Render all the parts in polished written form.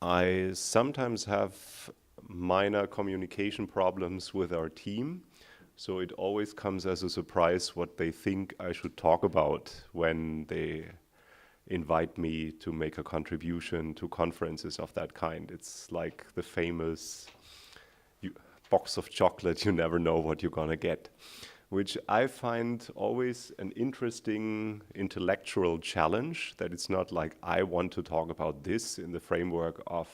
I sometimes have minor communication problems with our team, so it always comes as a surprise what they think I should talk about when they invite me to make a contribution to conferences of that kind. It's like the famous box of chocolate, you never know what you're gonna get, which I find always an interesting intellectual challenge, that it's not like I want to talk about this in the framework of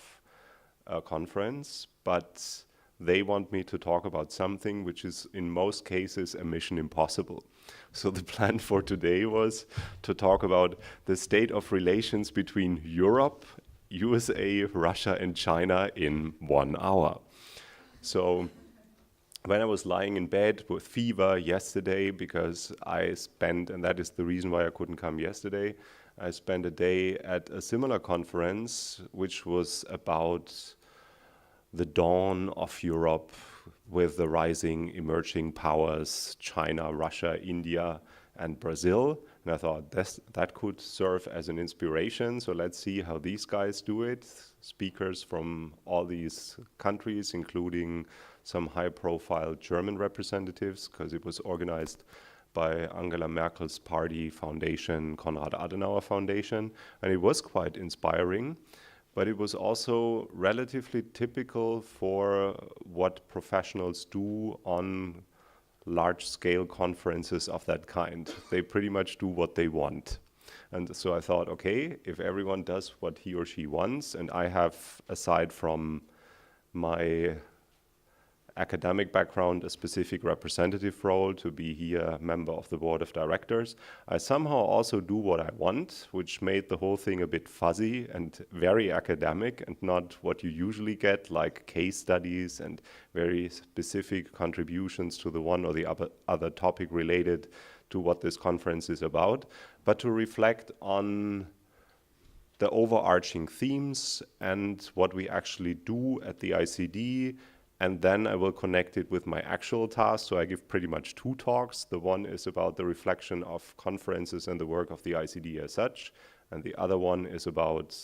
a conference, but they want me to talk about something which is in most cases a mission impossible. So the plan for today was to talk about the state of relations between Europe, USA, Russia, and China in 1 hour. So when I was lying in bed with fever yesterday, because I spent, and that is the reason why I couldn't come yesterday, I spent a day at a similar conference, which was about the dawn of Europe with the rising emerging powers, China, Russia, India, and Brazil. And I thought that could serve as an inspiration. So let's see how these guys do it. Speakers from all these countries, including some high-profile German representatives, because it was organized by Angela Merkel's party foundation, Konrad Adenauer Foundation. And it was quite inspiring. But it was also relatively typical for what professionals do on large-scale conferences of that kind. They pretty much do what they want. And so I thought, okay, if everyone does what he or she wants, and I have, aside from my academic background, a specific representative role to be here a member of the board of directors, I somehow also do what I want, which made the whole thing a bit fuzzy and very academic and not what you usually get, like case studies and very specific contributions to the one or the other topic related to what this conference is about, but to reflect on the overarching themes and what we actually do at the ICD. And then I will connect it with my actual task. So I give pretty much 2 talks. The one is about the reflection of conferences and the work of the ICD as such. And the other one is about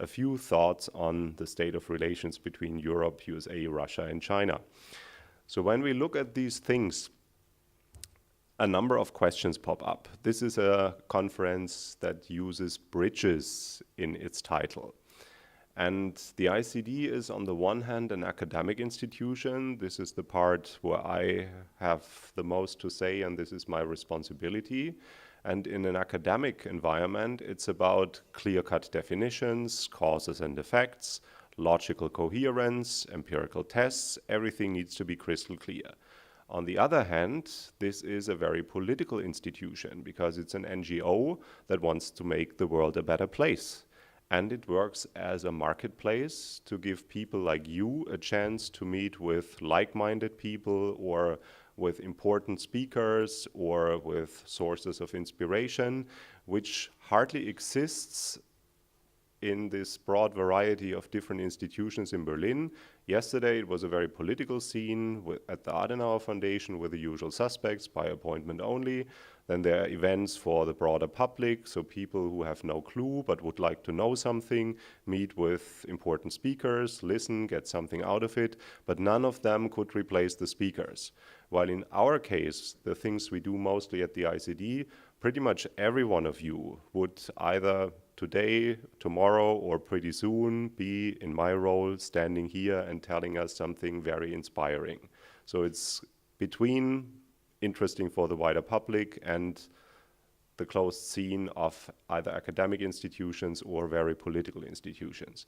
a few thoughts on the state of relations between Europe, USA, Russia, and China. So when we look at these things, a number of questions pop up. This is a conference that uses bridges in its title. And the ICD is, on the one hand, an academic institution. This is the part where I have the most to say, and this is my responsibility. And in an academic environment, it's about clear-cut definitions, causes and effects, logical coherence, empirical tests. Everything needs to be crystal clear. On the other hand, this is a very political institution because it's an NGO that wants to make the world a better place. And it works as a marketplace to give people like you a chance to meet with like-minded people or with important speakers or with sources of inspiration, which hardly exists in this broad variety of different institutions in Berlin. Yesterday, it was a very political scene at the Adenauer Foundation with the usual suspects, by appointment only. Then there are events for the broader public, so people who have no clue but would like to know something, meet with important speakers, listen, get something out of it, but none of them could replace the speakers. While in our case, the things we do mostly at the ICD, pretty much every one of you would either today, tomorrow, or pretty soon be in my role standing here and telling us something very inspiring. So it's between interesting for the wider public and the closed scene of either academic institutions or very political institutions.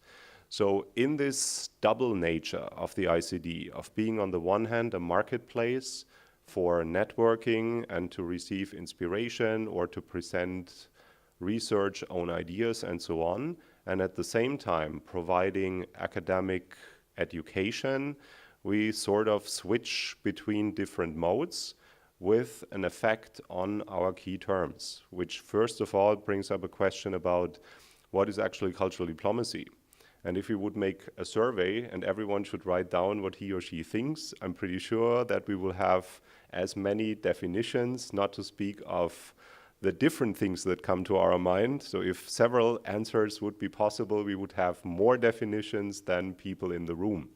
So in this double nature of the ICD, of being on the one hand a marketplace for networking and to receive inspiration or to present research, own ideas, and so on, and at the same time providing academic education, we sort of switch between different modes with an effect on our key terms, which first of all brings up a question about what is actually cultural diplomacy. And if we would make a survey and everyone should write down what he or she thinks, I'm pretty sure that we will have as many definitions, not to speak of the different things that come to our mind. So if several answers would be possible, we would have more definitions than people in the room,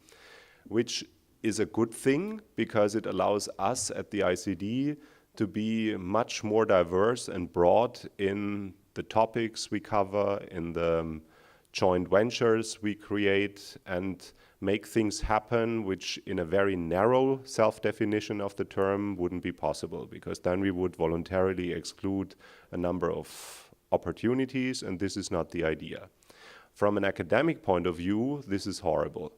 which is a good thing because it allows us at the ICD to be much more diverse and broad in the topics we cover, in the joint ventures we create, and make things happen which in a very narrow self-definition of the term wouldn't be possible, because then we would voluntarily exclude a number of opportunities, and this is not the idea. From an academic point of view, this is horrible,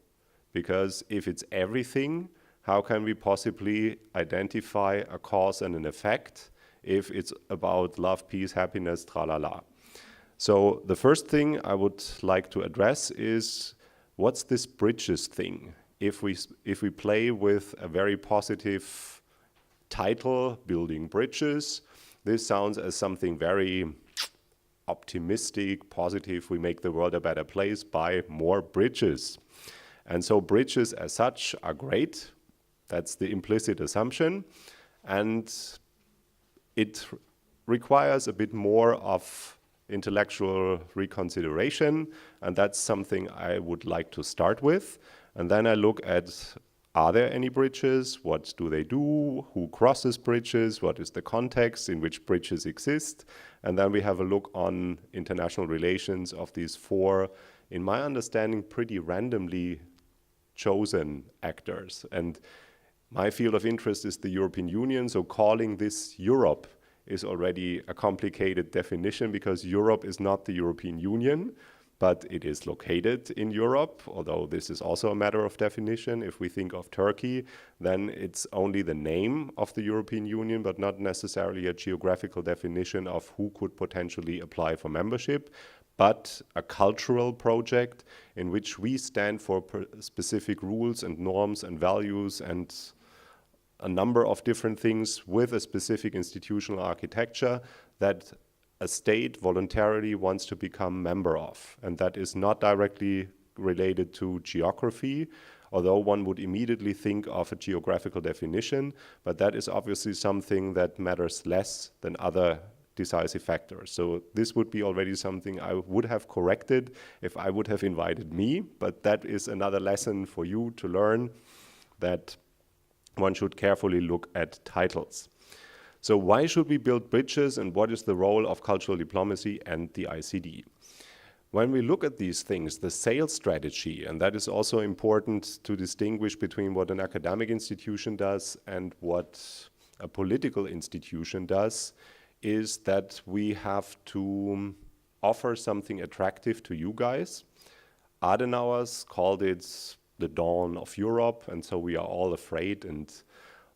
because if it's everything, how can we possibly identify a cause and an effect if it's about love, peace, happiness, tra-la-la? So the first thing I would like to address is, what's this bridges thing? If we play with a very positive title, building bridges, this sounds as something very optimistic, positive. We make the world a better place by more bridges. And so bridges as such are great. That's the implicit assumption. And it requires a bit more of intellectual reconsideration, and that's something I would like to start with. And then I look at, are there any bridges? What do they do? Who crosses bridges? What is the context in which bridges exist? And then we have a look on international relations of these four, in my understanding, pretty randomly chosen actors. And my field of interest is the European Union, so calling this Europe is already a complicated definition, because Europe is not the European Union, but it is located in Europe, although this is also a matter of definition. If we think of Turkey, then it's only the name of the European Union, but not necessarily a geographical definition of who could potentially apply for membership, but a cultural project in which we stand for specific rules and norms and values and a number of different things with a specific institutional architecture that a state voluntarily wants to become member of. And that is not directly related to geography, although one would immediately think of a geographical definition, but that is obviously something that matters less than other decisive factors. So this would be already something I would have corrected if I would have invited me, but that is another lesson for you to learn, that one should carefully look at titles. So why should we build bridges, and what is the role of cultural diplomacy and the ICD? When we look at these things, the sales strategy, and that is also important to distinguish between what an academic institution does and what a political institution does, is that we have to offer something attractive to you guys. Adenauer's called it the dawn of Europe, and so we are all afraid and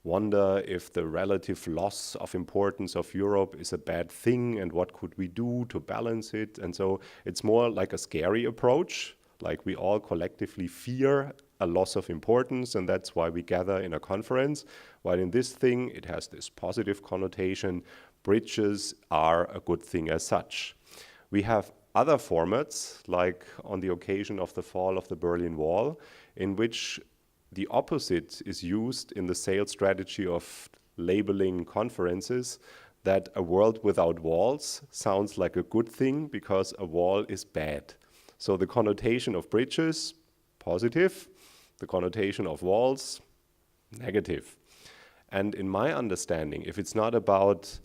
wonder if the relative loss of importance of Europe is a bad thing, and what could we do to balance it. And so it's more like a scary approach, like we all collectively fear a loss of importance, and that's why we gather in a conference. While in this thing, it has this positive connotation. Bridges are a good thing as such. We have other formats, like on the occasion of the fall of the Berlin Wall, in which the opposite is used in the sales strategy of labeling conferences, that a world without walls sounds like a good thing because a wall is bad. So the connotation of bridges, positive, the connotation of walls, negative. And in my understanding, if it's not about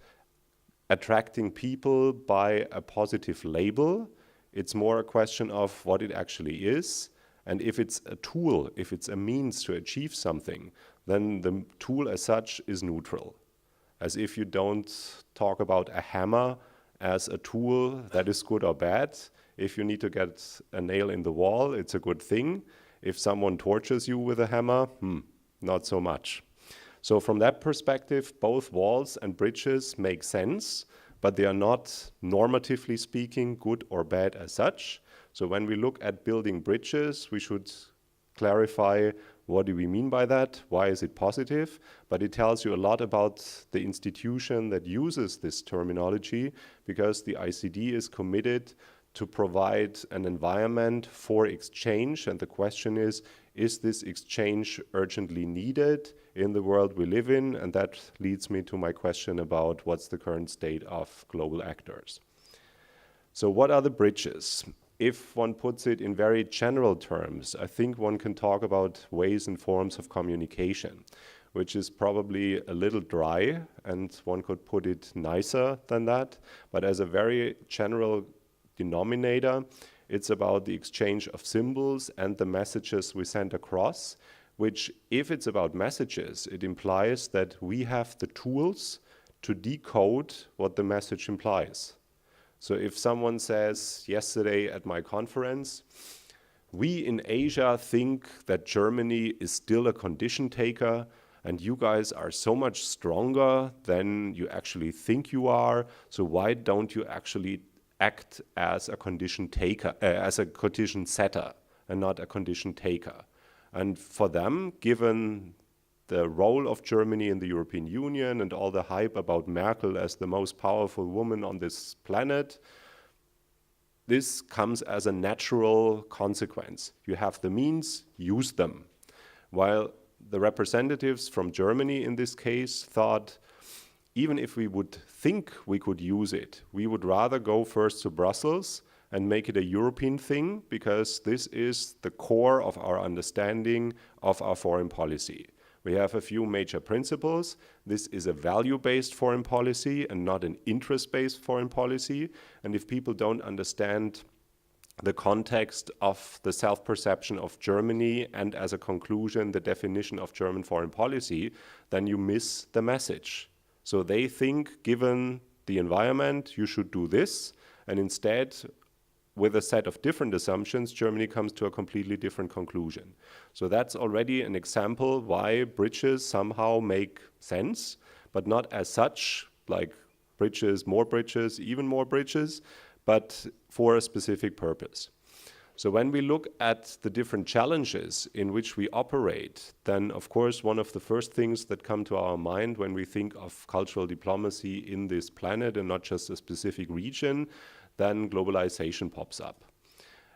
attracting people by a positive label, it's more a question of what it actually is. And if it's a tool, if it's a means to achieve something, then the tool as such is neutral. As if you don't talk about a hammer as a tool that is good or bad. If you need to get a nail in the wall, it's a good thing. If someone tortures you with a hammer, not so much. So from that perspective, both walls and bridges make sense, but they are not, normatively speaking, good or bad as such. So when we look at building bridges, we should clarify, what do we mean by that? Why is it positive? But it tells you a lot about the institution that uses this terminology, because the ICD is committed to provide an environment for exchange. And the question is this exchange urgently needed in the world we live in? And that leads me to my question about what's the current state of global actors. So what are the bridges? If one puts it in very general terms, I think one can talk about ways and forms of communication, which is probably a little dry, and one could put it nicer than that. But as a very general denominator, it's about the exchange of symbols and the messages we send across, which, if it's about messages, it implies that we have the tools to decode what the message implies. So if someone says yesterday at my conference, we in Asia think that Germany is still a condition taker, and you guys are so much stronger than you actually think you are, so why don't you actually act as a condition taker, as a condition setter, and not a condition taker? And for them, given the role of Germany in the European Union and all the hype about Merkel as the most powerful woman on this planet, this comes as a natural consequence. You have the means, use them. While the representatives from Germany in this case thought, even if we would think we could use it, we would rather go first to Brussels and make it a European thing, because this is the core of our understanding of our foreign policy. We have a few major principles. This is a value-based foreign policy and not an interest-based foreign policy. And if people don't understand the context of the self-perception of Germany and, as a conclusion, the definition of German foreign policy, then you miss the message. So they think, given the environment, you should do this, and instead, with a set of different assumptions, Germany comes to a completely different conclusion. So that's already an example why bridges somehow make sense, but not as such, like bridges, even more bridges, but for a specific purpose. So when we look at the different challenges in which we operate, then of course one of the first things that come to our mind when we think of cultural diplomacy in this planet and not just a specific region, then globalization pops up.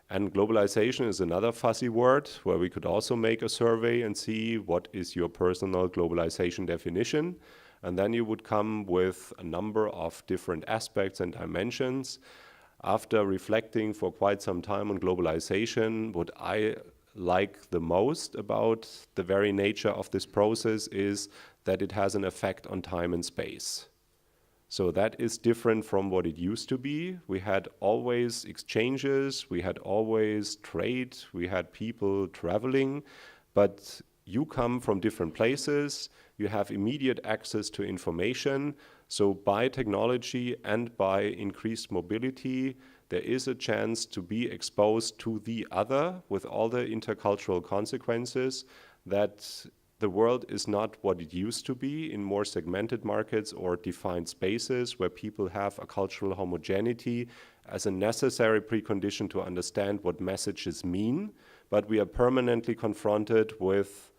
And globalization is another fuzzy word where we could also make a survey and see what is your personal globalization definition. And then you would come with a number of different aspects and dimensions. After reflecting for quite some time on globalization, what I like the most about the very nature of this process is that it has an effect on time and space. So that is different from what it used to be. We had always exchanges, we had always trade, we had people traveling, but you come from different places, you have immediate access to information. So by technology and by increased mobility, there is a chance to be exposed to the other with all the intercultural consequences, that the world is not what it used to be in more segmented markets or defined spaces where people have a cultural homogeneity as a necessary precondition to understand what messages mean, but we are permanently confronted with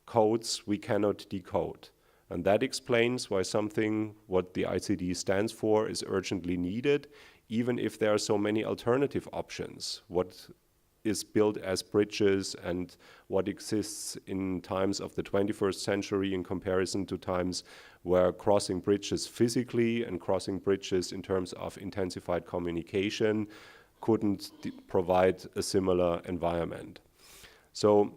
codes we cannot decode. And that explains why something what the ICD stands for is urgently needed, even if there are so many alternative options. What is built as bridges and what exists in times of the 21st century in comparison to times where crossing bridges physically and crossing bridges in terms of intensified communication couldn't provide a similar environment. So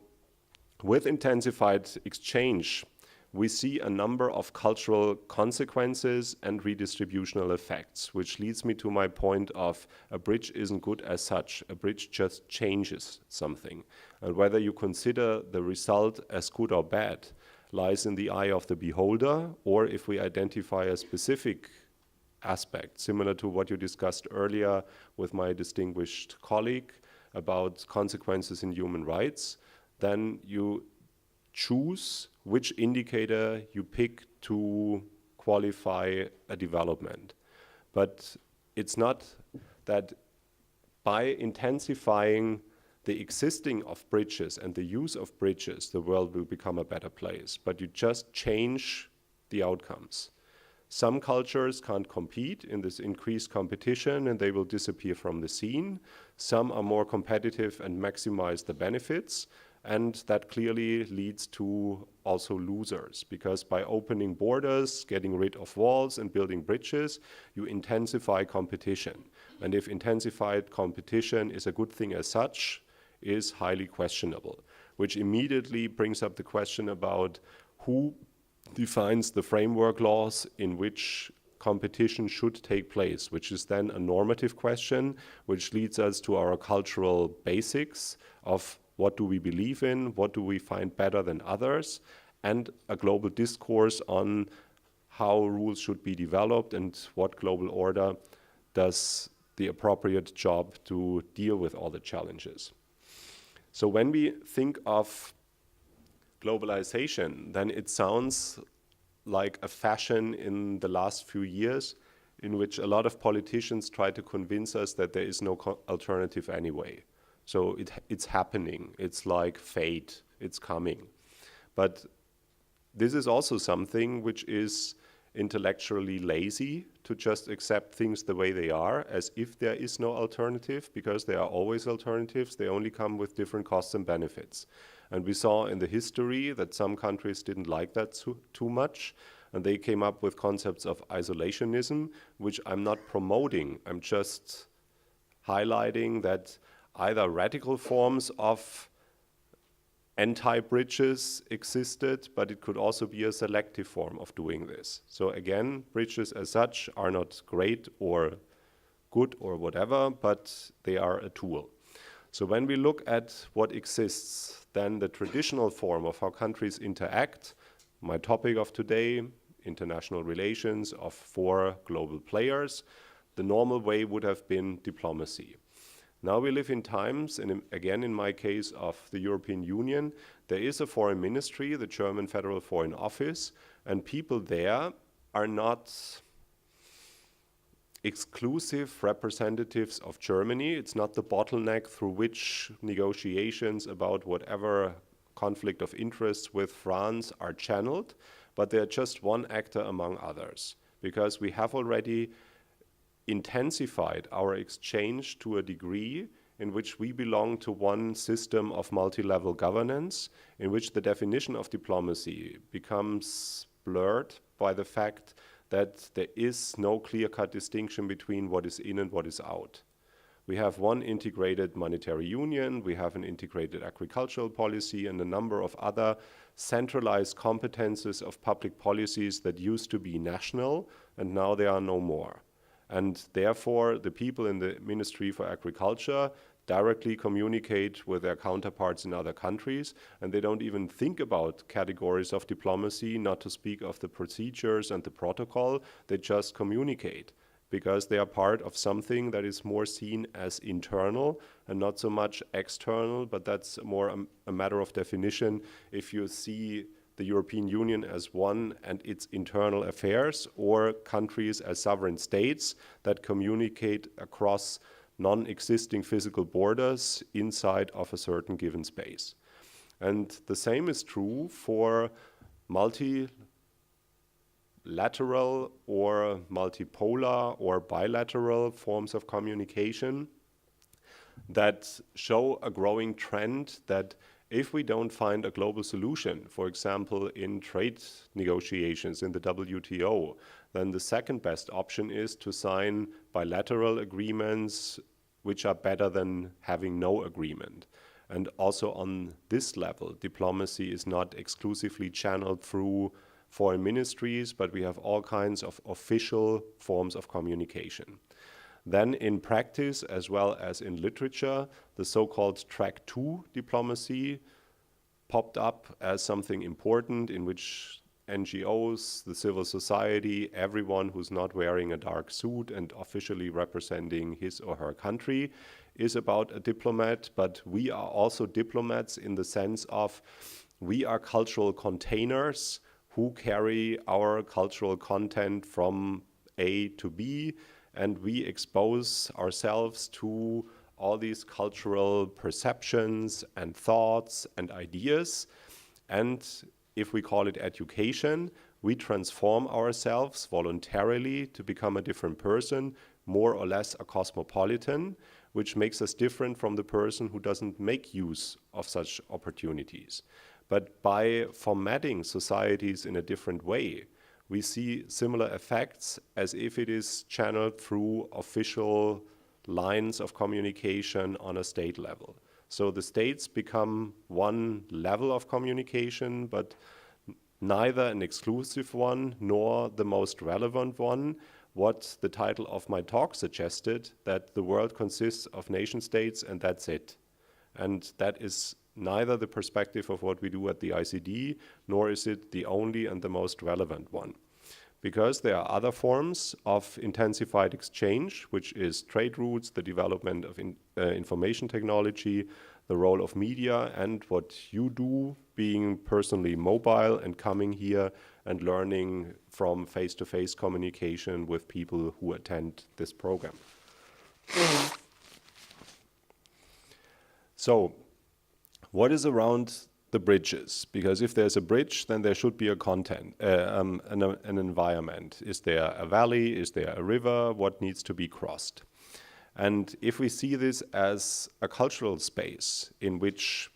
with intensified exchange, we see a number of cultural consequences and redistributional effects, which leads me to my point of a bridge isn't good as such. A bridge just changes something. And whether you consider the result as good or bad lies in the eye of the beholder, or if we identify a specific aspect, similar to what you discussed earlier with my distinguished colleague about consequences in human rights, then you choose which indicator you pick to qualify a development. But it's not that by intensifying the existing of bridges and the use of bridges, the world will become a better place, but you just change the outcomes. Some cultures can't compete in this increased competition and they will disappear from the scene. Some are more competitive and maximize the benefits. And that clearly leads to also losers, because by opening borders, getting rid of walls and building bridges, you intensify competition. And if intensified competition is a good thing as such, is highly questionable, which immediately brings up the question about who defines the framework laws in which competition should take place, which is then a normative question, which leads us to our cultural basics of what do we believe in, what do we find better than others, and a global discourse on how rules should be developed and what global order does the appropriate job to deal with all the challenges. So when we think of globalization, then it sounds like a fashion in the last few years in which a lot of politicians try to convince us that there is no alternative anyway. So it's happening. It's like fate. It's coming. But this is also something which is intellectually lazy, to just accept things the way they are, as if there is no alternative, because there are always alternatives. They only come with different costs and benefits. And we saw in the history that some countries didn't like that too much, and they came up with concepts of isolationism, which I'm not promoting. I'm just highlighting that either radical forms of anti-bridges existed, but it could also be a selective form of doing this. So again, bridges as such are not great or good or whatever, but they are a tool. So when we look at what exists, then the traditional form of how countries interact, my topic of today, international relations of 4 global players, the normal way would have been diplomacy. Now we live in times, and again in my case of the European Union, there is a foreign ministry, the German Federal Foreign Office, and people there are not exclusive representatives of Germany. It's not the bottleneck through which negotiations about whatever conflict of interest with France are channeled, but they're just one actor among others, because we have already intensified our exchange to a degree in which we belong to one system of multi-level governance, in which the definition of diplomacy becomes blurred by the fact that there is no clear-cut distinction between what is in and what is out. We have one integrated monetary union, we have an integrated agricultural policy, and a number of other centralized competences of public policies that used to be national, and now they are no more. And therefore, the people in the Ministry for Agriculture directly communicate with their counterparts in other countries, and they don't even think about categories of diplomacy, not to speak of the procedures and the protocol. They just communicate, because they are part of something that is more seen as internal and not so much external, but that's more a matter of definition. If you see the European Union as one and its internal affairs, or countries as sovereign states that communicate across non-existing physical borders inside of a certain given space. And the same is true for multilateral or multipolar or bilateral forms of communication that show a growing trend that if we don't find a global solution, for example, in trade negotiations in the WTO, then the second best option is to sign bilateral agreements which are better than having no agreement. And also on this level, diplomacy is not exclusively channeled through foreign ministries, but we have all kinds of official forms of communication. Then in practice, as well as in literature, the so-called track 2 diplomacy popped up as something important, in which NGOs, the civil society, everyone who's not wearing a dark suit and officially representing his or her country is about a diplomat, but we are also diplomats in the sense of we are cultural containers who carry our cultural content from A to B, and we expose ourselves to all these cultural perceptions and thoughts and ideas. And if we call it education, we transform ourselves voluntarily to become a different person, more or less a cosmopolitan, which makes us different from the person who doesn't make use of such opportunities. But by formatting societies in a different way, we see similar effects as if it is channeled through official lines of communication on a state level. So the states become one level of communication, but neither an exclusive one nor the most relevant one. What the title of my talk suggested, that the world consists of nation states and that's it. And that is neither the perspective of what we do at the ICD, nor is it the only and the most relevant one. Because there are other forms of intensified exchange, which is trade routes, the development of information technology, the role of media, and what you do, being personally mobile and coming here and learning from face-to-face communication with people who attend this program. So, what is around the bridges? Because if there's a bridge, then there should be a content, an environment. Is there a valley? Is there a river? What needs to be crossed? And if we see this as a cultural space in which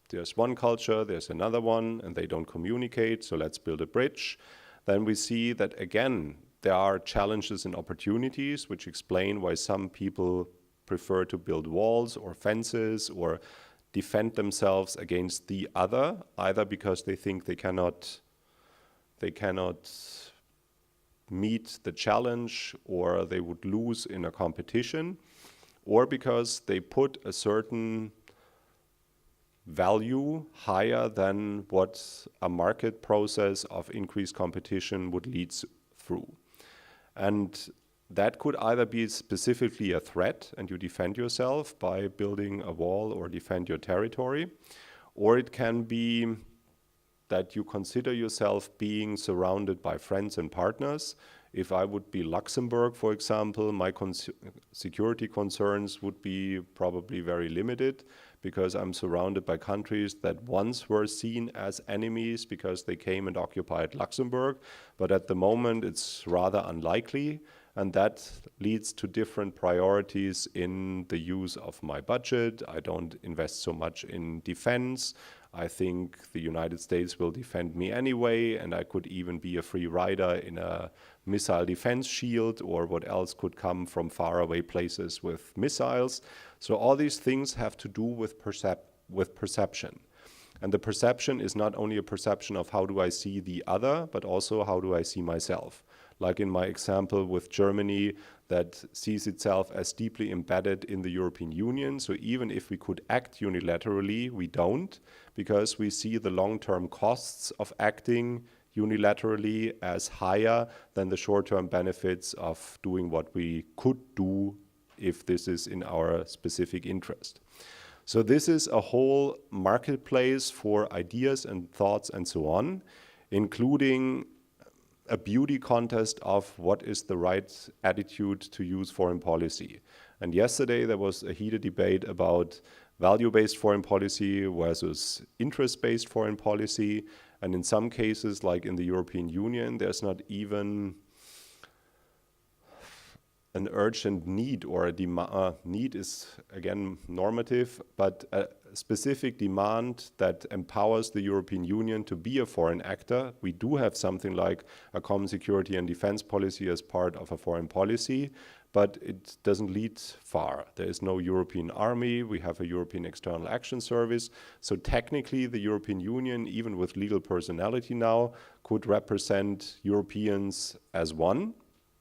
there's one culture, there's another one, and they don't communicate, so let's build a bridge, then we see that, again, there are challenges and opportunities which explain why some people prefer to build walls or fences or defend themselves against the other, either because they think they cannot meet the challenge or they would lose in a competition, or because they put a certain value higher than what a market process of increased competition would lead through. And that could either be specifically a threat and you defend yourself by building a wall or defend your territory, or it can be that you consider yourself being surrounded by friends and partners. If I would be Luxembourg, for example, my security concerns would be probably very limited because I'm surrounded by countries that once were seen as enemies because they came and occupied Luxembourg, but at the moment it's rather unlikely. And that leads to different priorities in the use of my budget. I don't invest so much in defense. I think the United States will defend me anyway, and I could even be a free rider in a missile defense shield or what else could come from faraway places with missiles. So all these things have to do with perception. And the perception is not only a perception of how do I see the other, but also how do I see myself. Like in my example with Germany, that sees itself as deeply embedded in the European Union. So even if we could act unilaterally, we don't, because we see the long-term costs of acting unilaterally as higher than the short-term benefits of doing what we could do if this is in our specific interest. So this is a whole marketplace for ideas and thoughts and so on, including a beauty contest of what is the right attitude to use foreign policy. And yesterday there was a heated debate about value-based foreign policy versus interest-based foreign policy. And in some cases, like in the European Union, there's not even an urgent need or a demand. Need is, again, normative, but a specific demand that empowers the European Union to be a foreign actor. We do have something like a common security and defense policy as part of a foreign policy, but it doesn't lead far. There is no European army. We have a European External Action Service. So technically, the European Union, even with legal personality now, could represent Europeans as one.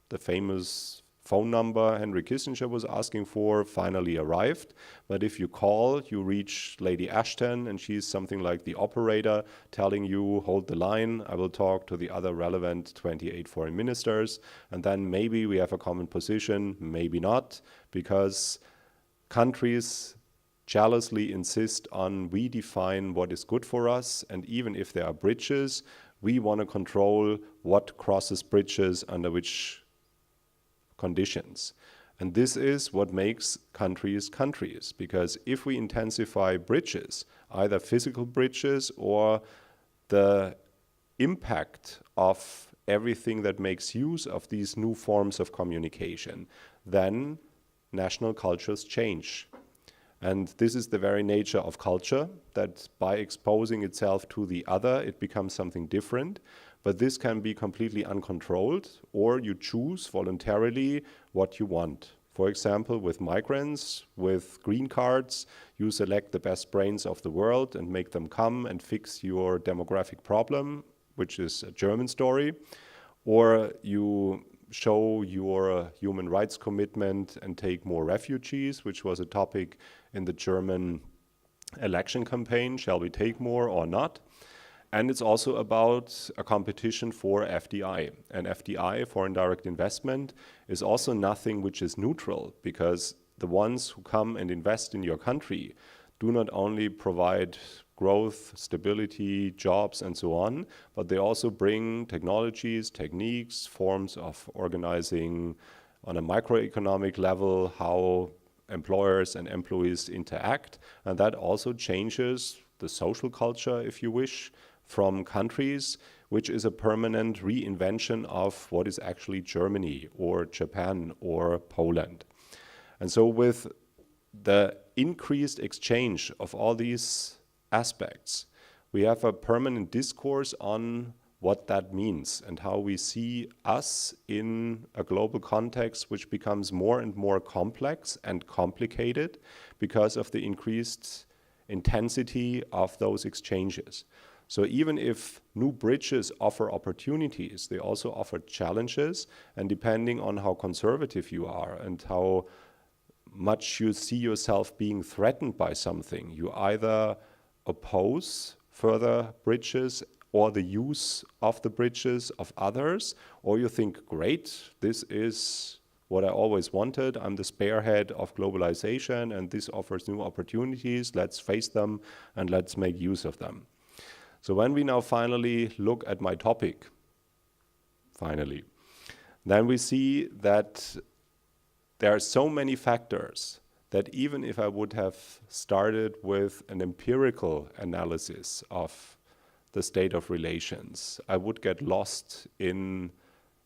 The famous phone number Henry Kissinger was asking for finally arrived. But if you call, you reach Lady Ashton, and she's something like the operator telling you, hold the line, I will talk to the other relevant 28 foreign ministers. And then maybe we have a common position, maybe not, because countries jealously insist on we define what is good for us. And even if there are bridges, we want to control what crosses bridges under which conditions. And this is what makes countries countries, because if we intensify bridges, either physical bridges or the impact of everything that makes use of these new forms of communication, then national cultures change. And this is the very nature of culture, that by exposing itself to the other, it becomes something different. But this can be completely uncontrolled, or you choose voluntarily what you want. For example, with migrants, with green cards, you select the best brains of the world and make them come and fix your demographic problem, which is a German story. Or you show your human rights commitment and take more refugees, which was a topic in the German election campaign. Shall we take more or not? And it's also about a competition for FDI. And FDI, foreign direct investment, is also nothing which is neutral, because the ones who come and invest in your country do not only provide growth, stability, jobs, and so on, but they also bring technologies, techniques, forms of organizing on a microeconomic level, how employers and employees interact. And that also changes the social culture, if you wish, from countries, which is a permanent reinvention of what is actually Germany or Japan or Poland. And so with the increased exchange of all these aspects, we have a permanent discourse on what that means and how we see us in a global context which becomes more and more complex and complicated because of the increased intensity of those exchanges. So even if new bridges offer opportunities, they also offer challenges, and depending on how conservative you are and how much you see yourself being threatened by something, you either oppose further bridges or the use of the bridges of others, or you think, great, this is what I always wanted, I'm the spearhead of globalization and this offers new opportunities, let's face them and let's make use of them. So when we now finally look at my topic, then we see that there are so many factors that even if I would have started with an empirical analysis of the state of relations, I would get lost in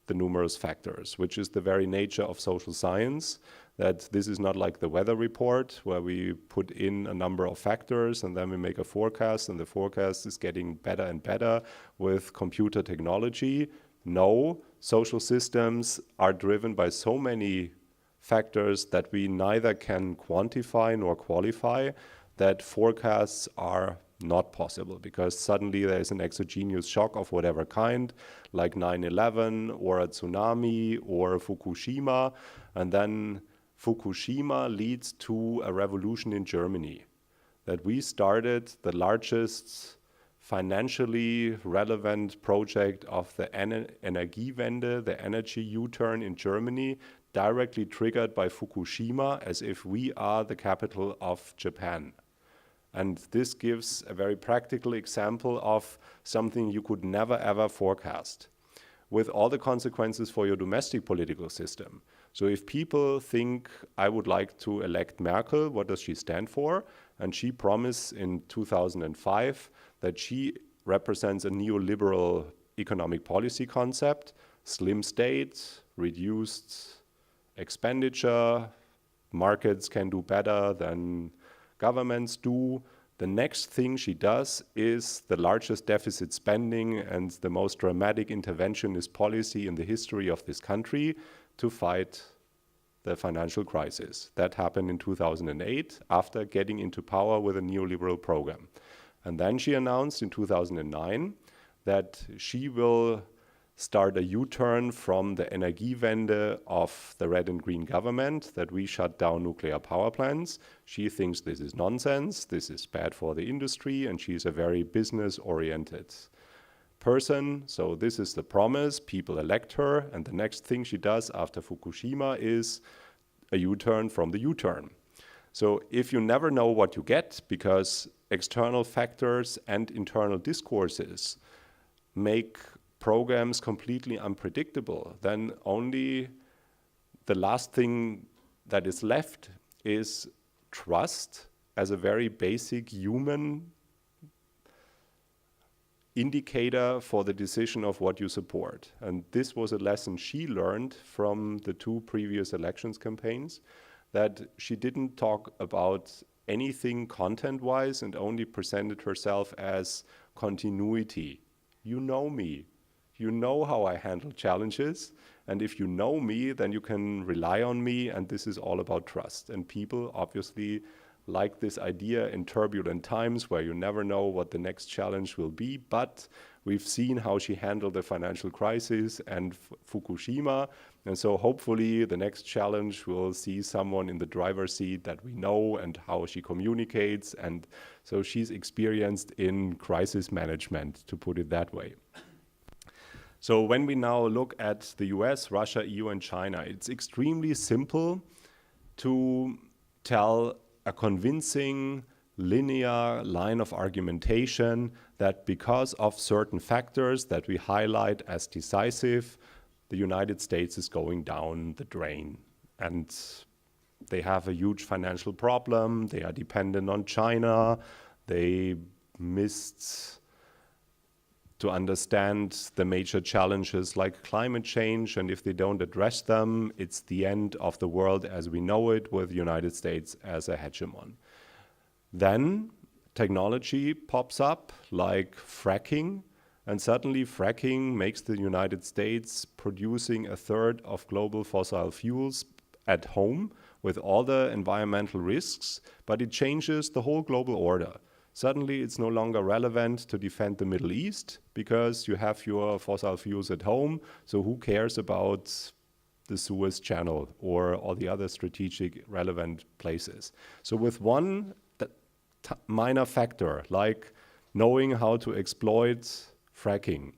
the numerous factors, which is the very nature of social science, that this is not like the weather report where we put in a number of factors and then we make a forecast and the forecast is getting better and better with computer technology. No, social systems are driven by so many factors that we neither can quantify nor qualify, that forecasts are not possible, because suddenly there is an exogenous shock of whatever kind, like 9/11 or a tsunami or Fukushima, and then Fukushima leads to a revolution in Germany, that we started the largest financially relevant project of the Energiewende, the energy U-turn in Germany, directly triggered by Fukushima, as if we are the capital of Japan. And this gives a very practical example of something you could never ever forecast, with all the consequences for your domestic political system. So if people think, I would like to elect Merkel, what does she stand for? And she promised in 2005 that she represents a neoliberal economic policy concept, slim state, reduced expenditure, markets can do better than governments do. The next thing she does is the largest deficit spending and the most dramatic interventionist policy in the history of this country to fight the financial crisis. That happened in 2008 after getting into power with a neoliberal program. And then she announced in 2009 that she will start a U-turn from the Energiewende of the red and green government, that we shut down nuclear power plants. She thinks this is nonsense, this is bad for the industry, and she's a very business-oriented person. So this is the promise, people elect her, and the next thing she does after Fukushima is a U-turn from the U-turn. So if you never know what you get, because external factors and internal discourses make programs completely unpredictable, then only the last thing that is left is trust as a very basic human indicator for the decision of what you support. And this was a lesson she learned from the 2 previous elections campaigns, that she didn't talk about anything content-wise and only presented herself as continuity. You know me. You know how I handle challenges. And if you know me, then you can rely on me. And this is all about trust. And people obviously like this idea in turbulent times where you never know what the next challenge will be. But we've seen how she handled the financial crisis and Fukushima. And so hopefully the next challenge will see someone in the driver's seat that we know and how she communicates. And so she's experienced in crisis management, to put it that way. So when we now look at the US, Russia, EU, and China, it's extremely simple to tell a convincing linear line of argumentation that because of certain factors that we highlight as decisive, the United States is going down the drain. And they have a huge financial problem, they are dependent on China, they missed to understand the major challenges like climate change, and if they don't address them, it's the end of the world as we know it, with the United States as a hegemon. Then technology pops up like fracking, and suddenly fracking makes the United States producing 1/3 of global fossil fuels at home with all the environmental risks, but it changes the whole global order. Suddenly, it's no longer relevant to defend the Middle East because you have your fossil fuels at home. So who cares about the Suez Channel or all the other strategic relevant places? So with one minor factor, like knowing how to exploit fracking,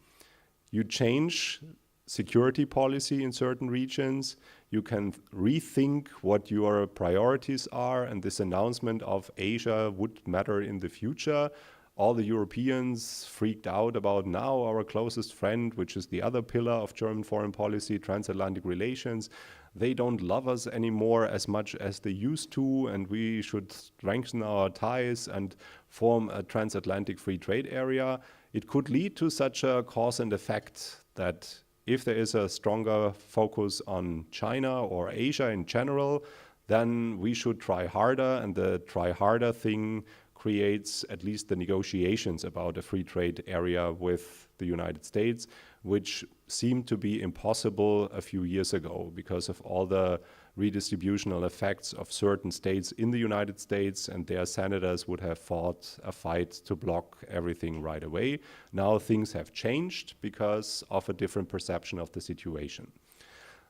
you change security policy in certain regions, you can rethink what your priorities are, and this announcement of Asia would matter in the future. All the Europeans freaked out about now our closest friend, which is the other pillar of German foreign policy, transatlantic relations. They don't love us anymore as much as they used to, and we should strengthen our ties and form a transatlantic free trade area. It could lead to such a cause and effect that if there is a stronger focus on China or Asia in general, then we should try harder, and the try harder thing creates at least the negotiations about a free trade area with the United States, which seemed to be impossible a few years ago because of all the redistributional effects of certain states in the United States, and their senators would have fought a fight to block everything right away. Now things have changed because of a different perception of the situation.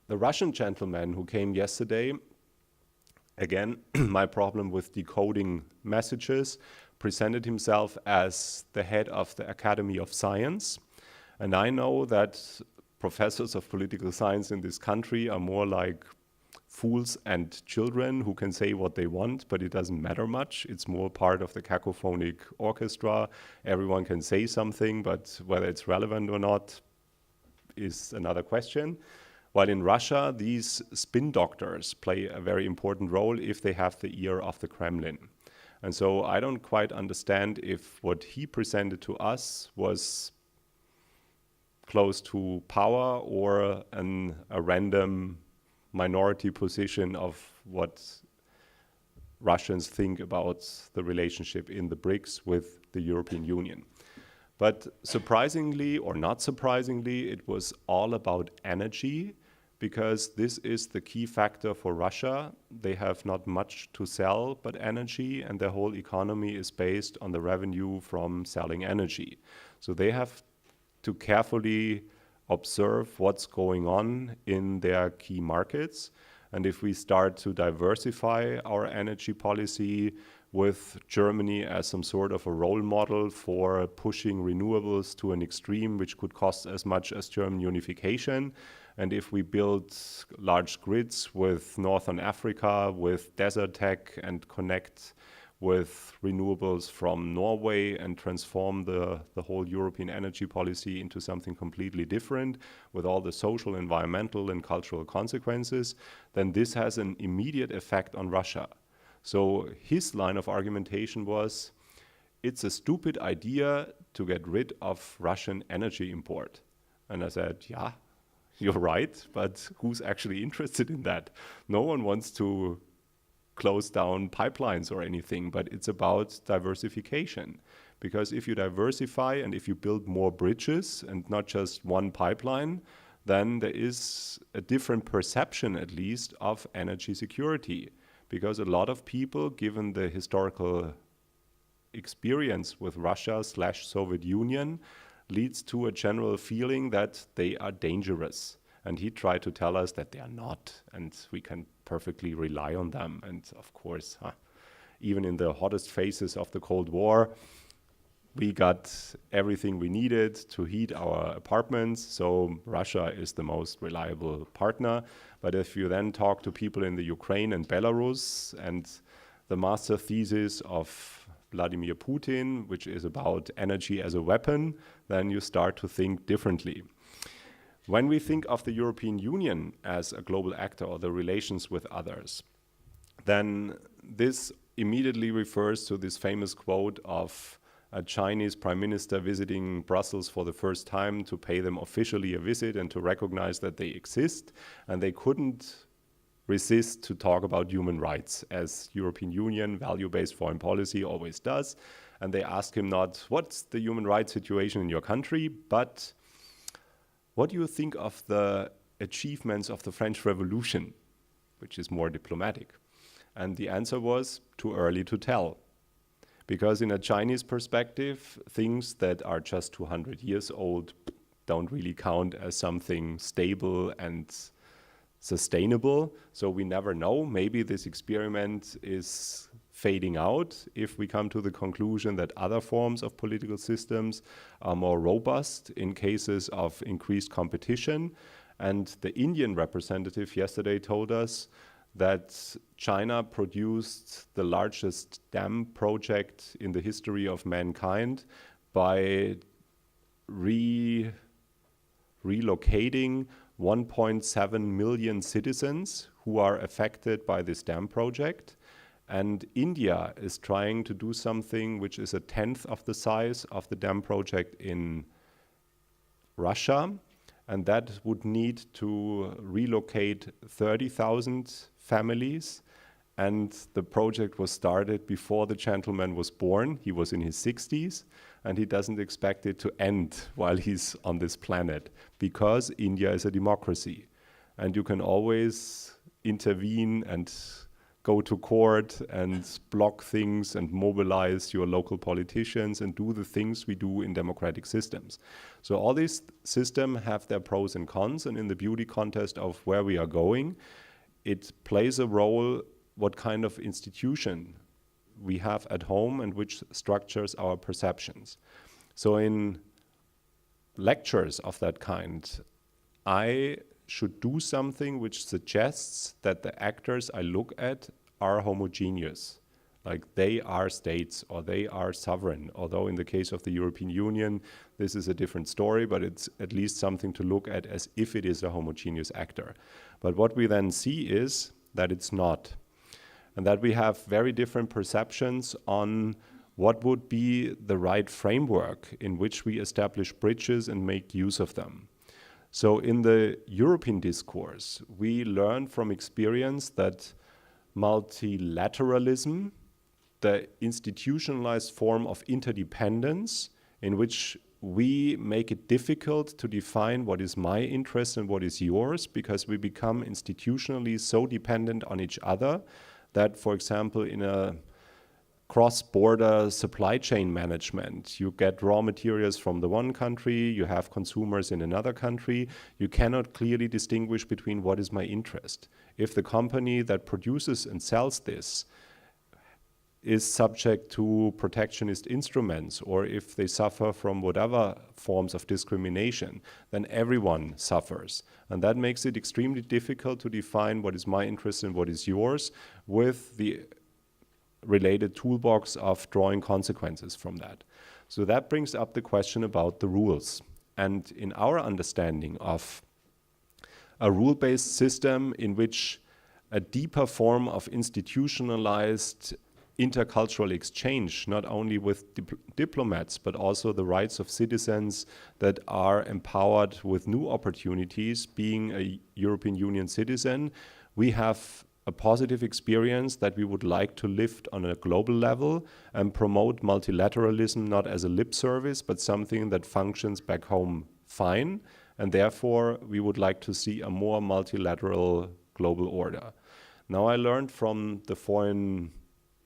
The Russian gentleman who came yesterday, again, my problem with decoding messages, presented himself as the head of the Academy of Science. And I know that professors of political science in this country are more like fools and children who can say what they want, but it doesn't matter much. It's more part of the cacophonic orchestra. Everyone can say something, but whether it's relevant or not is another question. While in Russia, these spin doctors play a very important role if they have the ear of the Kremlin. And so I don't quite understand if what he presented to us was close to power or a random minority position of what Russians think about the relationship in the BRICS with the European Union. But surprisingly or not surprisingly, it was all about energy, because this is the key factor for Russia. They have not much to sell but energy, and their whole economy is based on the revenue from selling energy. So they have to carefully observe what's going on in their key markets. And if we start to diversify our energy policy with Germany as some sort of a role model for pushing renewables to an extreme, which could cost as much as German unification, and if we build large grids with Northern Africa, with desert tech, and connect with renewables from Norway and transform the whole European energy policy into something completely different with all the social, environmental, and cultural consequences, then this has an immediate effect on Russia. So his line of argumentation was, it's a stupid idea to get rid of Russian energy import. And I said, yeah, you're right, but who's actually interested in that? No one wants to close down pipelines or anything, but it's about diversification. Because if you diversify and if you build more bridges and not just one pipeline, then there is a different perception, at least, of energy security. Because a lot of people, given the historical experience with Russia/Soviet Union, leads to a general feeling that they are dangerous. And he tried to tell us that they are not, and we can perfectly rely on them. And of course, even in the hottest phases of the Cold War, we got everything we needed to heat our apartments, so Russia is the most reliable partner. But if you then talk to people in the Ukraine and Belarus, and the master thesis of Vladimir Putin, which is about energy as a weapon, then you start to think differently. When we think of the European Union as a global actor or the relations with others, then this immediately refers to this famous quote of a Chinese prime minister visiting Brussels for the first time to pay them officially a visit and to recognize that they exist. And they couldn't resist to talk about human rights, as European Union value-based foreign policy always does. And they asked him not, what's the human rights situation in your country, but what do you think of the achievements of the French Revolution, which is more diplomatic? And the answer was, too early to tell. Because in a Chinese perspective, things that are just 200 years old don't really count as something stable and sustainable. So we never know. Maybe this experiment is fading out if we come to the conclusion that other forms of political systems are more robust in cases of increased competition. And the Indian representative yesterday told us that China produced the largest dam project in the history of mankind by relocating 1.7 million citizens who are affected by this dam project. And India is trying to do something which is a tenth of the size of the dam project in Russia. And that would need to relocate 30,000 families. And the project was started before the gentleman was born. He was in his 60s, and he doesn't expect it to end while he's on this planet, because India is a democracy. And you can always intervene and go to court and block things and mobilize your local politicians and do the things we do in democratic systems. So all these systems have their pros and cons, and in the beauty contest of where we are going, it plays a role what kind of institution we have at home and which structures our perceptions. So in lectures of that kind, I should do something which suggests that the actors I look at are homogeneous, like they are states or they are sovereign. Although in the case of the European Union, this is a different story, but it's at least something to look at as if it is a homogeneous actor. But what we then see is that it's not, and that we have very different perceptions on what would be the right framework in which we establish bridges and make use of them. So in the European discourse, we learn from experience that multilateralism, the institutionalized form of interdependence in which we make it difficult to define what is my interest and what is yours, because we become institutionally so dependent on each other that, for example, in a cross-border supply chain management, you get raw materials from the one country, you have consumers in another country, you cannot clearly distinguish between what is my interest. If the company that produces and sells this is subject to protectionist instruments, or if they suffer from whatever forms of discrimination, then everyone suffers. And that makes it extremely difficult to define what is my interest and what is yours, with the related toolbox of drawing consequences from that. So that brings up the question about the rules. And in our understanding of a rule-based system in which a deeper form of institutionalized intercultural exchange, not only with diplomats, but also the rights of citizens that are empowered with new opportunities. Being a European Union citizen, we have a positive experience that we would like to lift on a global level and promote multilateralism not as a lip service, but something that functions back home fine. And therefore, we would like to see a more multilateral global order. Now, I learned from the foreign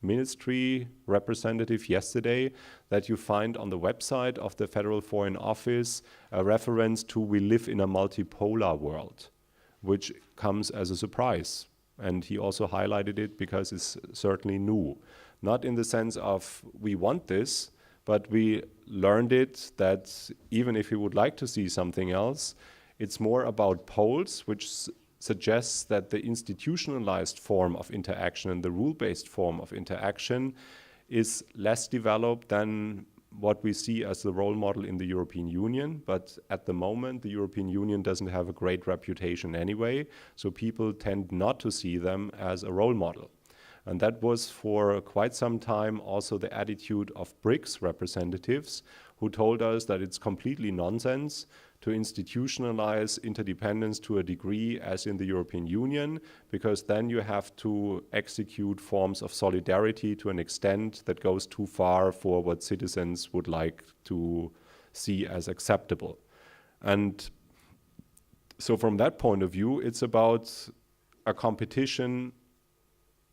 ministry representative yesterday that you find on the website of the Federal Foreign Office a reference to "we live in a multipolar world," which comes as a surprise. And he also highlighted it because it's certainly new. Not in the sense of we want this, but we learned it that even if we would like to see something else, it's more about poles, which suggests that the institutionalized form of interaction and the rule-based form of interaction is less developed than what we see as the role model in the European Union. But at the moment, the European Union doesn't have a great reputation anyway, so people tend not to see them as a role model. And that was for quite some time also the attitude of BRICS representatives, who told us that it's completely nonsense to institutionalize interdependence to a degree as in the European Union, because then you have to execute forms of solidarity to an extent that goes too far for what citizens would like to see as acceptable. And so from that point of view, it's about a competition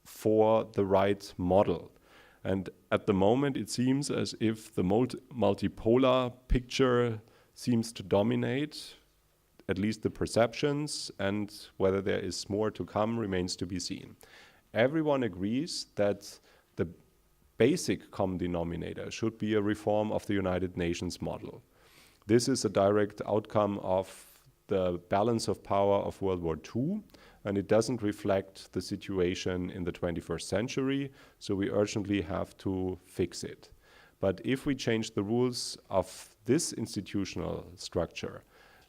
for the right model. And at the moment, it seems as if the multipolar picture seems to dominate, at least the perceptions, and whether there is more to come remains to be seen. Everyone agrees that the basic common denominator should be a reform of the United Nations model. This is a direct outcome of the balance of power of World War II, and it doesn't reflect the situation in the 21st century, so we urgently have to fix it. But if we change the rules of this institutional structure,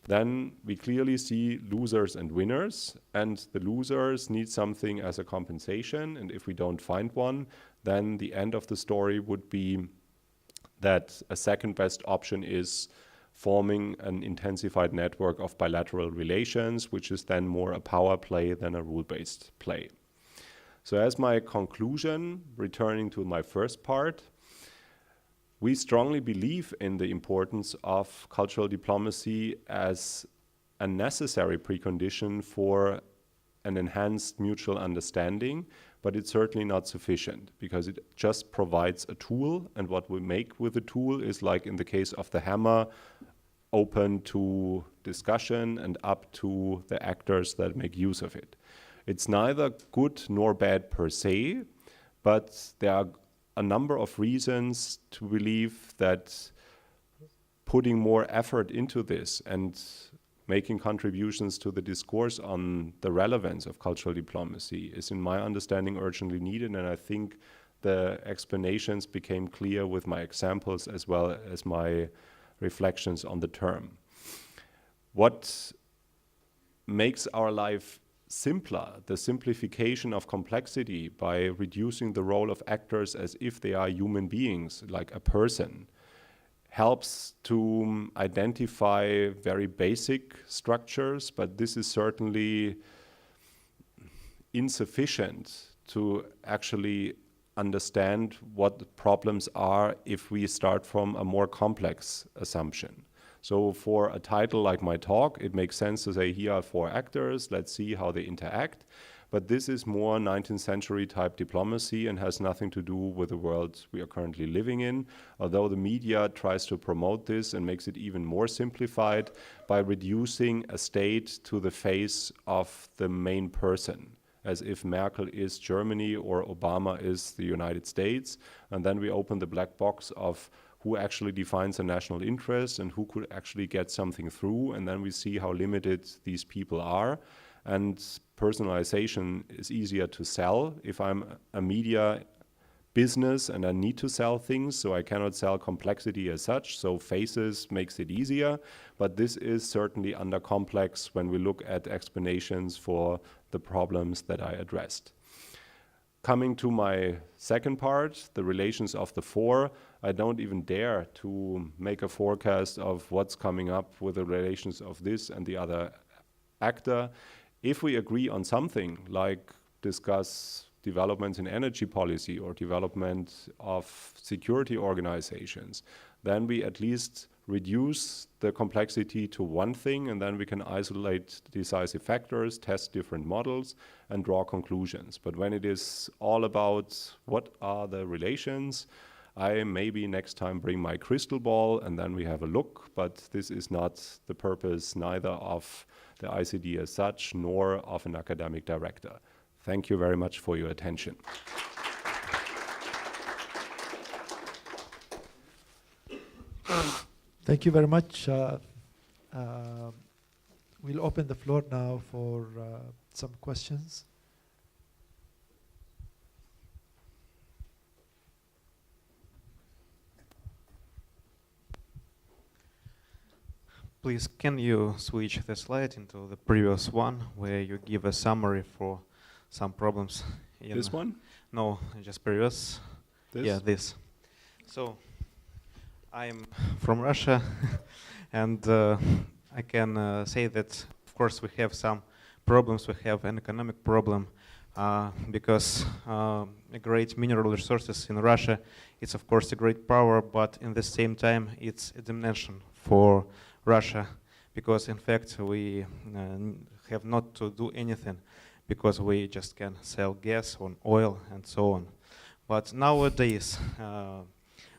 then we clearly see losers and winners, and the losers need something as a compensation, and if we don't find one, then the end of the story would be that a second best option is forming an intensified network of bilateral relations, which is then more a power play than a rule-based play. So as my conclusion, returning to my first part, we strongly believe in the importance of cultural diplomacy as a necessary precondition for an enhanced mutual understanding, but it's certainly not sufficient because it just provides a tool, and what we make with the tool is, like in the case of the hammer, open to discussion and up to the actors that make use of it. It's neither good nor bad per se, but there are a number of reasons to believe that putting more effort into this and making contributions to the discourse on the relevance of cultural diplomacy is, in my understanding, urgently needed. And I think the explanations became clear with my examples as well as my reflections on the term. What makes our life simpler, the simplification of complexity by reducing the role of actors as if they are human beings, like a person, helps to identify very basic structures, but this is certainly insufficient to actually understand what the problems are if we start from a more complex assumption. So for a title like my talk, it makes sense to say, here are 4 actors, let's see how they interact. But this is more 19th century type diplomacy and has nothing to do with the world we are currently living in, although the media tries to promote this and makes it even more simplified by reducing a state to the face of the main person, as if Merkel is Germany or Obama is the United States. And then we open the black box of who actually defines a national interest and who could actually get something through. And then we see how limited these people are. And personalization is easier to sell if I'm a media business and I need to sell things, so I cannot sell complexity as such. So faces makes it easier, but this is certainly under complex when we look at explanations for the problems that I addressed. Coming to my second part, the relations of the four, I don't even dare to make a forecast of what's coming up with the relations of this and the other actor. If we agree on something, like discuss developments in energy policy or development of security organizations, then we at least reduce the complexity to one thing, and then we can isolate decisive factors, test different models, and draw conclusions. But when it is all about what are the relations, I maybe next time bring my crystal ball and then we have a look, but this is not the purpose neither of the ICD as such, nor of an academic director. Thank you very much for your attention. Thank you very much. We'll open the floor now for some questions. Please, can you switch the slide into the previous one where you give a summary for some problems? This one? No, just previous. This? Yeah, this. So, I'm from Russia, and I can say that, of course, we have some problems. We have an economic problem because a great mineral resources in Russia, it's of course a great power, but in the same time, it's a dimension for Russia, because in fact we have not to do anything, because we just can sell gas or oil and so on. But nowadays,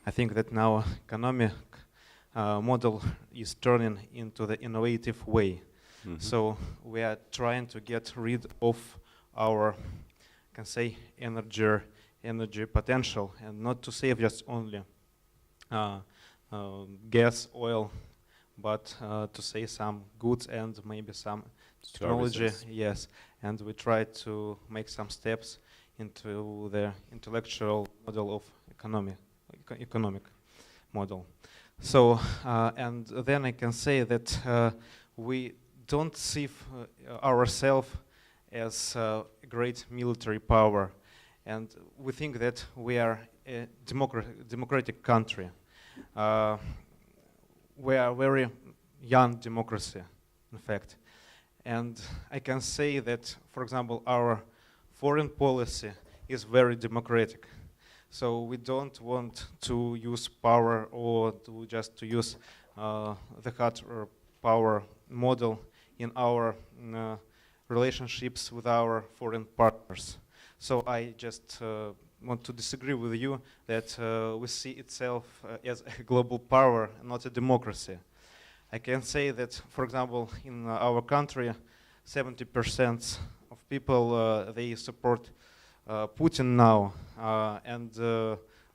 I think that now economic model is turning into the innovative way. Mm-hmm. So we are trying to get rid of our, I can say, energy potential, and not to save just only gas, oil, but to say some goods and maybe some technology. Services. Yes, and we try to make some steps into the intellectual model of economic model. So, and then I can say that we don't see ourselves as a great military power, and we think that we are a democratic country. We are a very young democracy, in fact. And I can say that, for example, our foreign policy is very democratic. So we don't want to use power or to just to use the hard power model in our relationships with our foreign partners. So I just want to disagree with you that we see itself as a global power, not a democracy. I can say that, for example, in our country, 70% of people, they support Putin now, and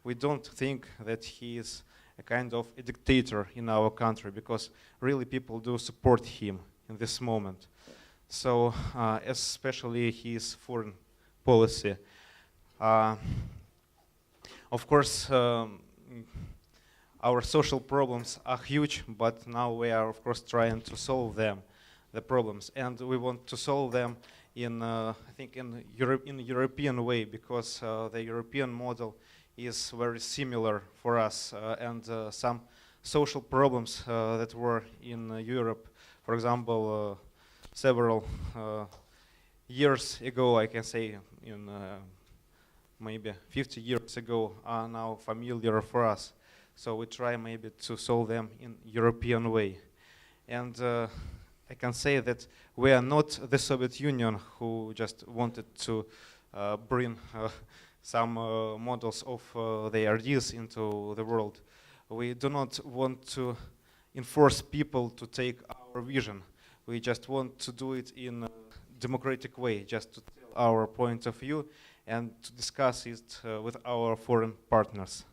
we don't think that he is a kind of a dictator in our country, because really people do support him in this moment. So especially his foreign policy. Of course, our social problems are huge, but now we are, of course, trying to solve them, the problems, and we want to solve them in, I think, in European way, because the European model is very similar for us, and some social problems that were in Europe, for example, several years ago, I can say, in maybe 50 years ago, are now familiar for us. So we try maybe to solve them in European way. And I can say that we are not the Soviet Union who just wanted to bring some models of their ideas into the world. We do not want to enforce people to take our vision. We just want to do it in a democratic way, just to tell our point of view and to discuss it with our foreign partners.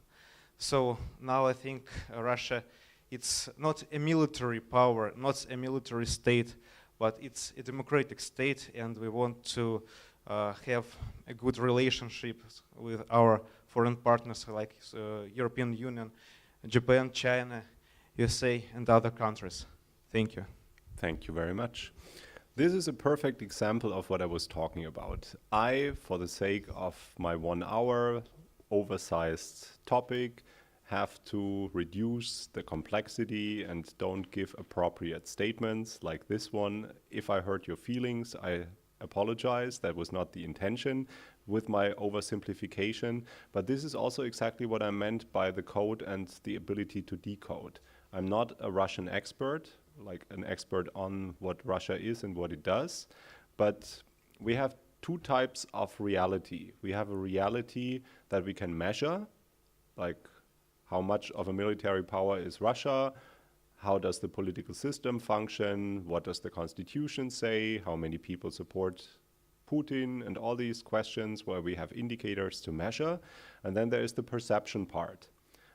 So now I think Russia, it's not a military power, not a military state, but it's a democratic state, and we want to have a good relationship with our foreign partners like European Union, Japan, China, USA, and other countries. Thank you. Thank you very much. This is a perfect example of what I was talking about. I, for the sake of my 1 hour oversized topic, have to reduce the complexity and don't give appropriate statements like this one. If I hurt your feelings, I apologize. That was not the intention with my oversimplification. But this is also exactly what I meant by the code and the ability to decode. I'm not a Russian expert, like an expert on what Russia is and what it does, but we have two types of reality. We have a reality that we can measure, like how much of a military power is Russia, how does the political system function, what does the constitution say, how many people support Putin, and all these questions where we have indicators to measure. And then there is the perception part.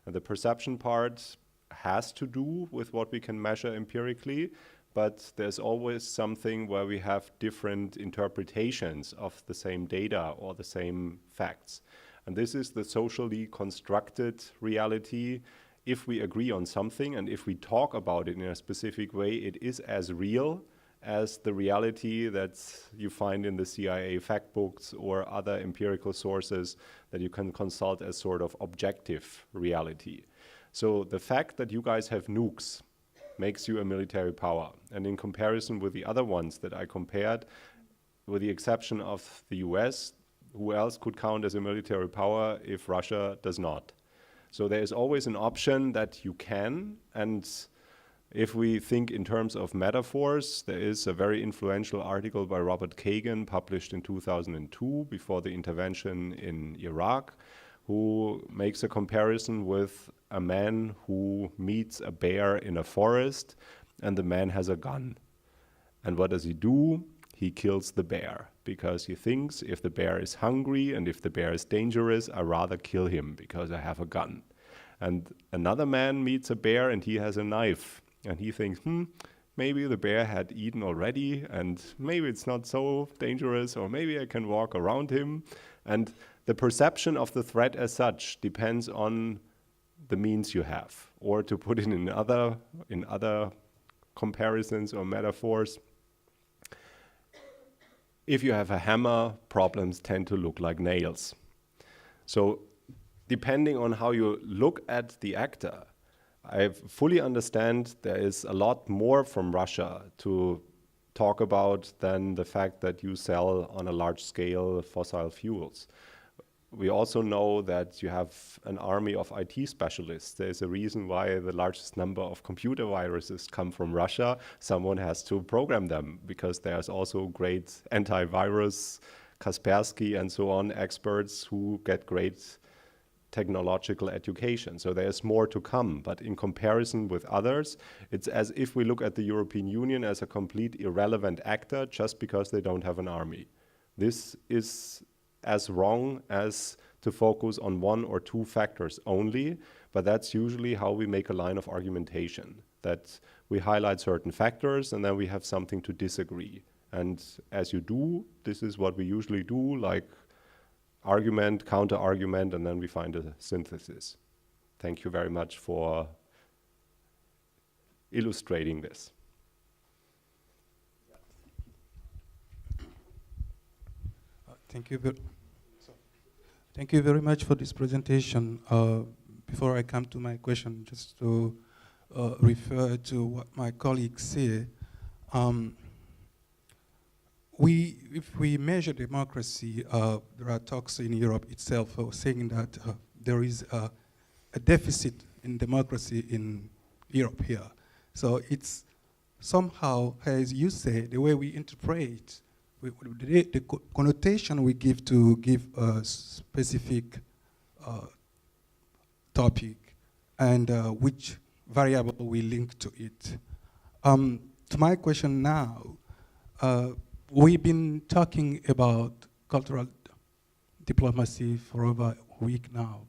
And the perception part has to do with what we can measure empirically, but there's always something where we have different interpretations of the same data or the same facts. And this is the socially constructed reality. If we agree on something and if we talk about it in a specific way, it is as real as the reality that you find in the CIA fact books or other empirical sources that you can consult as sort of objective reality. So the fact that you guys have nukes makes you a military power. And in comparison with the other ones that I compared, with the exception of the US, who else could count as a military power if Russia does not? So there is always an option that you can. And if we think in terms of metaphors, there is a very influential article by Robert Kagan published in 2002 before the intervention in Iraq, who makes a comparison with a man who meets a bear in a forest, and the man has a gun. And what does he do? He kills the bear because he thinks if the bear is hungry and if the bear is dangerous, I'd rather kill him because I have a gun. And another man meets a bear and he has a knife. And he thinks, maybe the bear had eaten already and maybe it's not so dangerous, or maybe I can walk around him. And the perception of the threat as such depends on the means you have. Or to put it in other comparisons or metaphors, if you have a hammer, problems tend to look like nails. So depending on how you look at the actor, I fully understand there is a lot more from Russia to talk about than the fact that you sell on a large scale fossil fuels. We also know that you have an army of IT specialists. There's a reason why the largest number of computer viruses come from Russia. Someone has to program them because there's also great antivirus, Kaspersky and so on experts who get great technological education. So there's more to come, but in comparison with others, it's as if we look at the European Union as a complete irrelevant actor just because they don't have an army. This is as wrong as to focus on one or two factors only, but that's usually how we make a line of argumentation, that we highlight certain factors and then we have something to disagree. And as you do, this is what we usually do, like argument, counter-argument, and then we find a synthesis. Thank you very much for illustrating this. Thank you very much for this presentation. Before I come to my question, just to refer to what my colleagues say, if we measure democracy, there are talks in Europe itself saying that there is a deficit in democracy in Europe here. So it's somehow, as you say, the way we interpret, the connotation we give to give a specific topic and which variable we link to it. To my question now, we've been talking about cultural diplomacy for over a week now.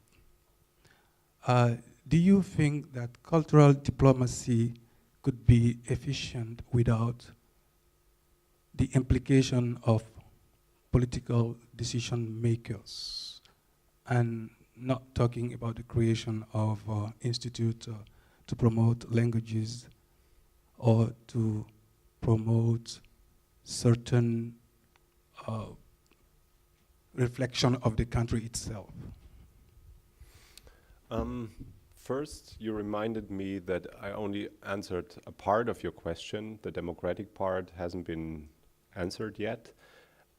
Do you think that cultural diplomacy could be efficient without the implication of political decision makers, and not talking about the creation of institutes to promote languages or to promote certain reflection of the country itself? First, you reminded me that I only answered a part of your question. The democratic part hasn't been answered yet.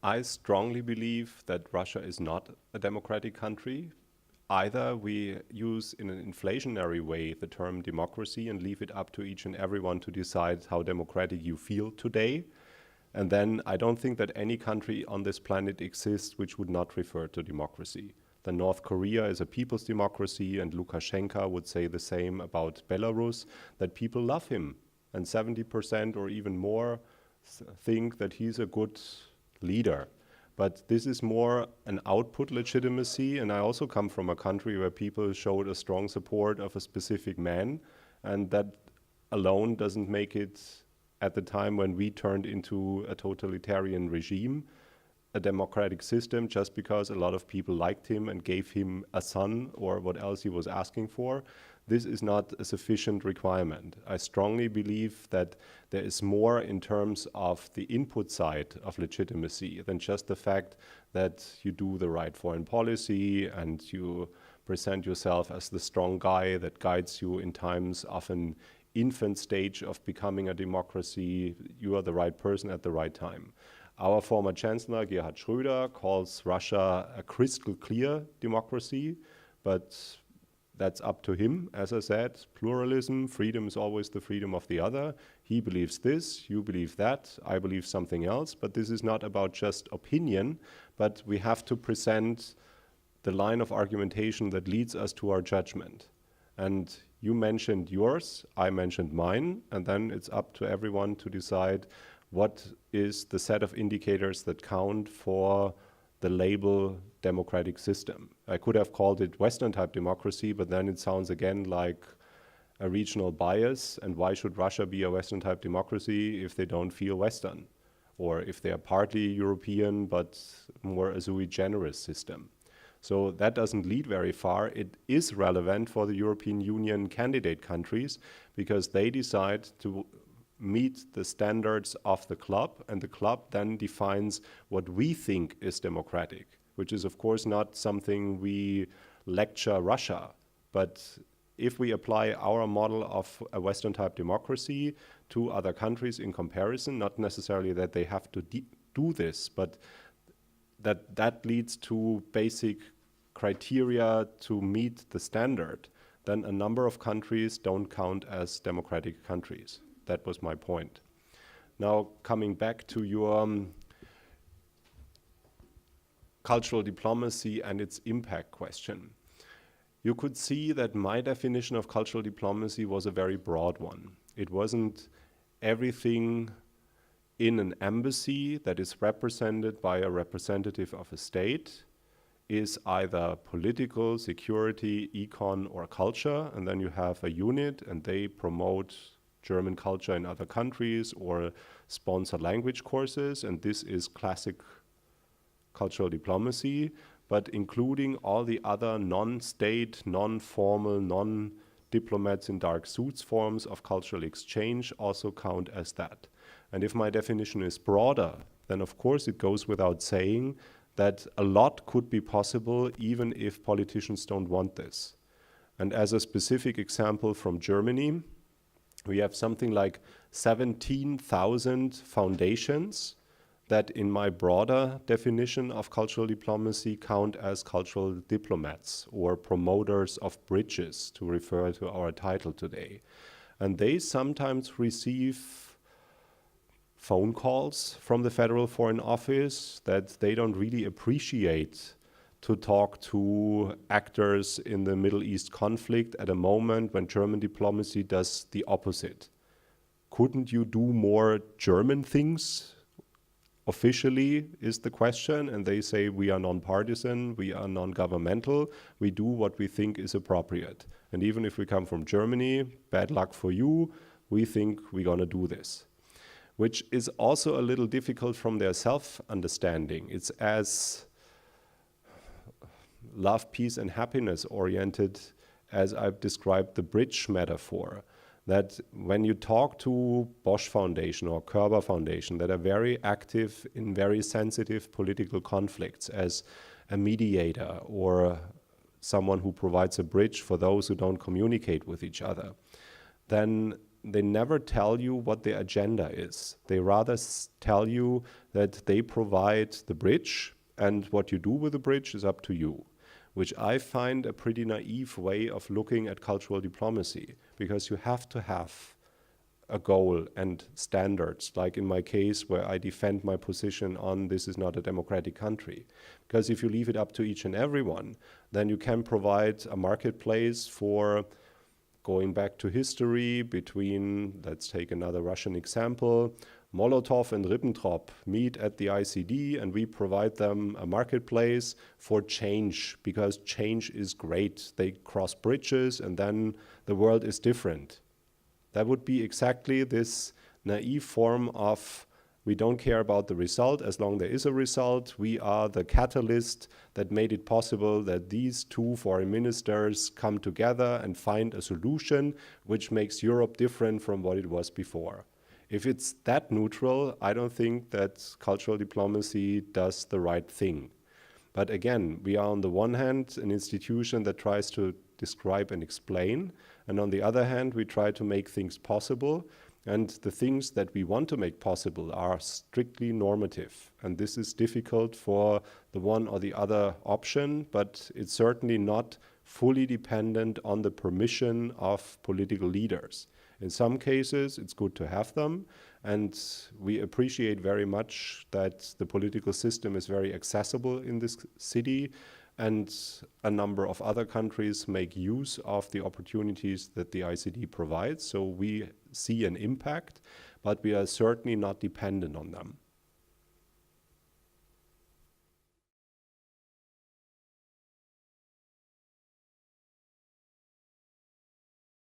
I strongly believe that Russia is not a democratic country. Either we use in an inflationary way the term democracy and leave it up to each and everyone to decide how democratic you feel today. And then I don't think that any country on this planet exists which would not refer to democracy. Then North Korea is a people's democracy, and Lukashenko would say the same about Belarus, that people love him. And 70% or even more think that he's a good leader. But this is more an output legitimacy, and I also come from a country where people showed a strong support of a specific man, and that alone doesn't make it, at the time when we turned into a totalitarian regime, a democratic system, just because a lot of people liked him and gave him a son or what else he was asking for. This is not a sufficient requirement. I strongly believe that there is more in terms of the input side of legitimacy than just the fact that you do the right foreign policy and you present yourself as the strong guy that guides you in times of an infant stage of becoming a democracy. You are the right person at the right time. Our former Chancellor, Gerhard Schröder, calls Russia a crystal clear democracy, but that's up to him. As I said, pluralism, freedom is always the freedom of the other. He believes this, you believe that, I believe something else, but this is not about just opinion, but we have to present the line of argumentation that leads us to our judgment. And you mentioned yours, I mentioned mine, and then it's up to everyone to decide what is the set of indicators that count for the label democratic system. I could have called it Western type democracy, but then it sounds again like a regional bias. And why should Russia be a Western type democracy if they don't feel Western? Or if they are partly European, but more a sui generis system. So that doesn't lead very far. It is relevant for the European Union candidate countries because they decide to meet the standards of the club, and the club then defines what we think is democratic, which is of course not something we lecture Russia. But if we apply our model of a Western type democracy to other countries in comparison, not necessarily that they have to do this, but that leads to basic criteria to meet the standard, then a number of countries don't count as democratic countries. That was my point. Now, coming back to your cultural diplomacy and its impact question. You could see that my definition of cultural diplomacy was a very broad one. It wasn't everything in an embassy that is represented by a representative of a state is either political, security, econ, or culture, and then you have a unit and they promote German culture in other countries or sponsor language courses, and this is classic cultural diplomacy, but including all the other non-state, non-formal, non-diplomats in dark suits forms of cultural exchange also count as that. And if my definition is broader, then of course it goes without saying that a lot could be possible even if politicians don't want this. And as a specific example from Germany, we have something like 17,000 foundations that in my broader definition of cultural diplomacy count as cultural diplomats or promoters of bridges, to refer to our title today. And they sometimes receive phone calls from the Federal Foreign Office that they don't really appreciate to talk to actors in the Middle East conflict at a moment when German diplomacy does the opposite. Couldn't you do more German things? Officially is the question, and they say we are non-partisan, we are non-governmental, we do what we think is appropriate. And even if we come from Germany, bad luck for you, we think we're gonna do this. Which is also a little difficult from their self-understanding. It's as love, peace, and happiness oriented as I've described the bridge metaphor. that when you talk to Bosch Foundation or Körber Foundation that are very active in very sensitive political conflicts as a mediator or someone who provides a bridge for those who don't communicate with each other, then they never tell you what their agenda is. They rather tell you that they provide the bridge, and what you do with the bridge is up to you, which I find a pretty naive way of looking at cultural diplomacy, because you have to have a goal and standards, like in my case where I defend my position on this is not a democratic country. Because if you leave it up to each and everyone, then you can provide a marketplace for going back to history between, let's take another Russian example, Molotov and Ribbentrop meet at the ICD and we provide them a marketplace for change, because change is great. They cross bridges and then the world is different. That would be exactly this naive form of we don't care about the result as long there is a result. We are the catalyst that made it possible that these two foreign ministers come together and find a solution which makes Europe different from what it was before. If it's that neutral, I don't think that cultural diplomacy does the right thing. But again, we are on the one hand an institution that tries to describe and explain, and on the other hand, we try to make things possible. And the things that we want to make possible are strictly normative. And this is difficult for the one or the other option, but it's certainly not fully dependent on the permission of political leaders. In some cases, it's good to have them, and we appreciate very much that the political system is very accessible in this city, and a number of other countries make use of the opportunities that the ICD provides. So we see an impact, but we are certainly not dependent on them.